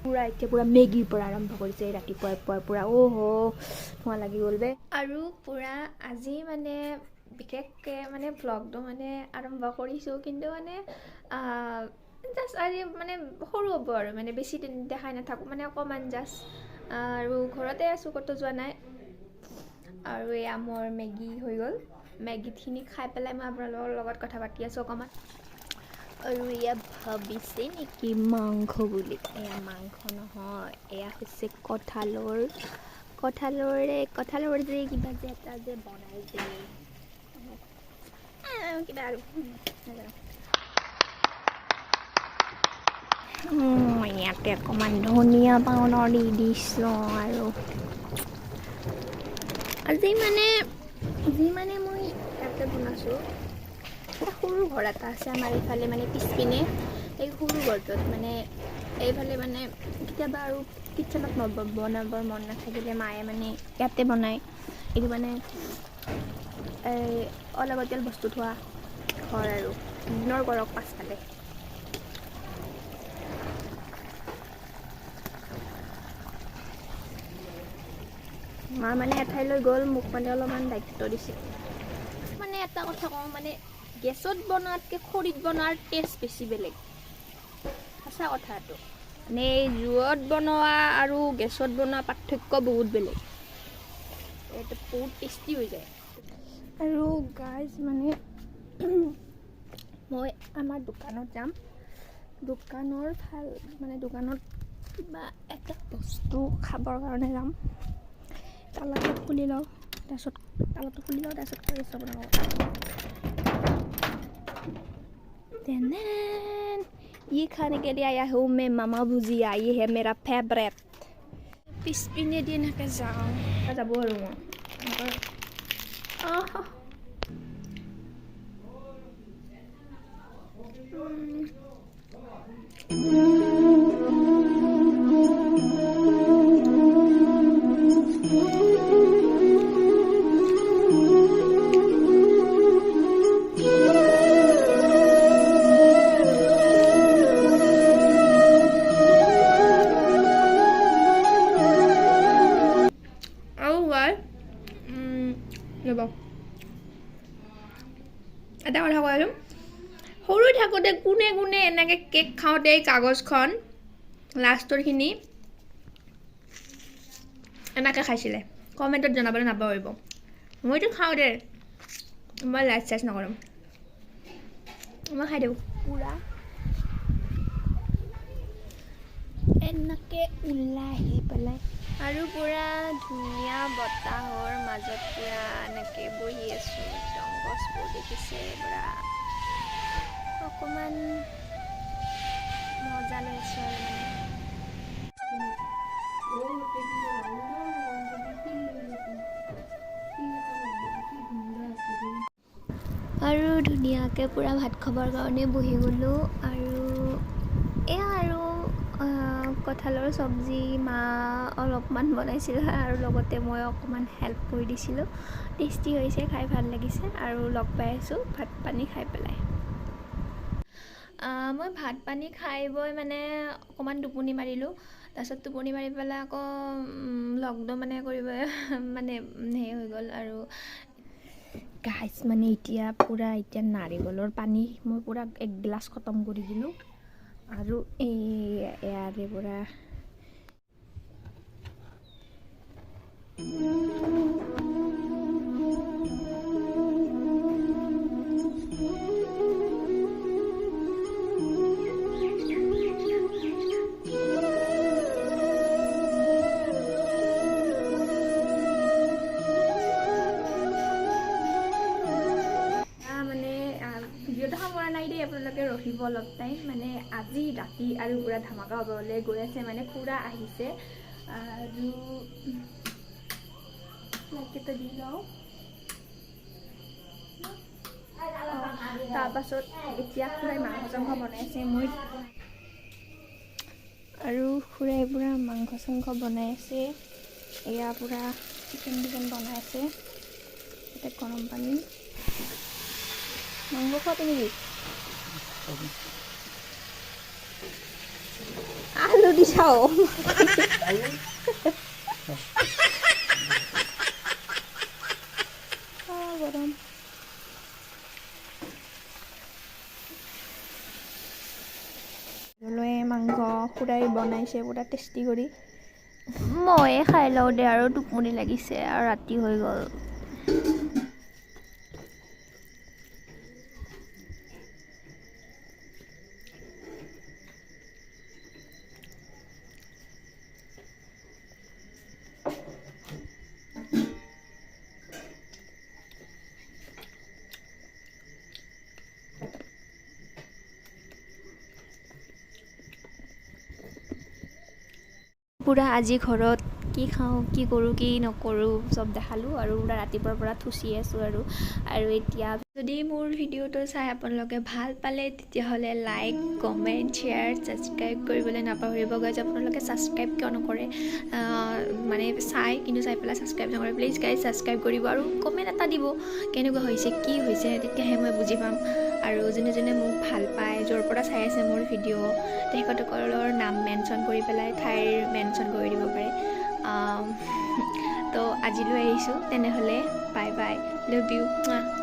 পুৰা এতিয়া পুৰা মেগীৰ পৰা আৰম্ভ কৰিছে ৰাতিপুৱাই পুৰা অহ ধোঁৱা লাগি গ'ল বে আৰু পুৰা আজি মানে বিশেষকৈ মানে ভ্লগটো মানে আৰম্ভ কৰিছোঁ কিন্তু মানে জাষ্ট আজি মানে সৰু হ'ব আৰু মানে বেছি দিন দেখাই নাথাকোঁ মানে অকণমান জাষ্ট আৰু ঘৰতে আছোঁ ক'তো যোৱা নাই আৰু এয়া মোৰ মেগী হৈ গ'ল মেগীখিনি খাই পেলাই মই আপোনালোকৰ লগত কথা পাতি আছোঁ অকণমান আৰু এয়া ভাবিছে নেকি মাংস বুলি এয়া মাংস নহয় এয়া হৈছে কঁঠালৰ যে কিবা যে এটা যে বনাই যে কিবা আৰু ইয়াতে অকণমান ধনিয়া পাউডাৰ দি দিছোঁ আৰু আজি মানে মই ইয়াতে বনাইছোঁ সৰু ঘৰ এটা আছে আমাৰ এইফালে মানে পিছপিনে এই সৰু ঘৰটোত মানে এইফালে মানে কেতিয়াবা আৰু কিটচেনত বনাবৰ মন নাথাকিলে মায়ে মানে ইয়াতে বনায় এইটো মানে অলাগতিয়াল বস্তু থোৱা ঘৰ আৰু দিনৰ ঘৰক পাছফালে মা মানে এঠাইলৈ গ'ল মোক মানে অলপমান দায়িত্ব দিছে মানে এটা কথা কওঁ মানে গেছত বনোৱাতকৈ খৰিত বনোৱাৰ টেষ্ট বেছি বেলেগ সঁচা কথাটো মানে জুইত বনোৱা আৰু গেছত বনোৱা পাৰ্থক্য বহুত বেলেগ এইটো বহুত টেষ্টি হৈ যায় আৰু গাইজ মানে মই আমাৰ দোকানত যাম দোকানত কিবা এটা বস্তু খাবৰ কাৰণে যাম তালাটো খুলি লওঁ তাৰপিছত কৈ আছোঁ আপোনালোকক ये खाने के लिए आया हूँ मैं मामा भुजिया ये है मेरा फेवरेट पिछपिने दिन के जाऊँ যাব আৰু মই এটা কথা কৈ আছোঁ সৰু থাকোঁতে কোনে এনেকৈ কেক খাওঁতে এই কাগজখন লাষ্টৰখিনি এনেকৈ খাইছিলে কমেণ্টত জনাবলৈ নাপাহৰিব মইতো খাওঁ দে মই লাইট চাইজ নকৰোঁ মই খাই দিওঁ পুৰা এনেকৈ ওলাই আহি পেলাই আৰু পুৰা ধুনীয়া বতাহৰ মাজত পুৰা এনেকৈ বহি আছোঁ একদম গছবোৰ দেখিছে পুৰা অকণমান মজা লৈ আছোঁ আৰু ধুনীয়াকৈ পুৰা ভাত খাবৰ কাৰণে বহি গ'লোঁ আৰু এয়া আৰু কঁঠালৰ চব্জি মা অলপমান বনাইছিল আৰু লগতে মই অকণমান হেল্প কৰি দিছিলোঁ টেষ্টি হৈছে খাই ভাল লাগিছে আৰু লগ পাই আছোঁ ভাত পানী খাই পেলাই মই ভাত পানী খাই বৈ মানে অকণমান টোপনি মাৰিলোঁ তাৰপিছত টোপনি মাৰি পেলাই আকৌ লকডাউন মানে কৰিব মানে হেৰি হৈ গ'ল আৰু গাইজ মানে এতিয়া নাৰিকলৰ পানী মই পুৰা 1 গিলাচ খতম কৰি দিলোঁ আৰু ইয়াৰে পৰা আপোনালোকে ৰখিব অলপ টাইম মানে আজি ৰাতি আৰু পুৰা ধামাকা হ'বলৈ গৈ আছে মানে পুৰা আহিছে আৰু লাইটটো দি লওঁ তাৰপাছত এতিয়া খুৰাই মাংস চাংস বনাইছে মই আৰু খুৰাই পুৰা মাংস চাংস বনাই আছে এয়া পুৰা চিকেন বনাই আছে এতিয়া গৰম পানী মাংস খোৱা তুমি কি আলু দি চাও গৰম মাংস খুৰাই বনাইছে পুৰা টেষ্টি কৰি ময়ে খাই লওঁ দে আৰু টোপনি লাগিছে আৰু ৰাতি হৈ গ'ল পুৰা আজি ঘৰত কি খাওঁ কি কৰোঁ কি নকৰোঁ চব দেখালোঁ আৰু পুৰা ৰাতিপুৱাৰ পৰা থুচি আছোঁ আৰু এতিয়া যদি মোৰ ভিডিঅ'টো চাই আপোনালোকে ভাল পালে তেতিয়াহ'লে লাইক কমেণ্ট শ্বেয়াৰ ছাবস্ক্ৰাইব কৰিবলৈ নাপাহৰিব গাইজ আপোনালোকে ছাবস্ক্ৰাইব কিয় নকৰে মানে চাই কিন্তু চাই পেলাই ছাবস্ক্ৰাইব নকৰে প্লিজ গাইজ ছাবস্ক্ৰাইব কৰিব আৰু কমেণ্ট এটা দিব কেনেকুৱা হৈছে কি হৈছে তেতিয়াহে মই বুজি পাম আৰু যোনে যোনে মোক ভাল পায় য'ৰ পৰা চাই আছে মোৰ ভিডিঅ' তেখেতসকলৰ নাম মেনশ্যন কৰি পেলাই ঠাইৰ মেনশ্যন কৰি দিব পাৰে তো আজিলৈ আহিছোঁ তেনেহ'লে বাই বাই লাভ ইউ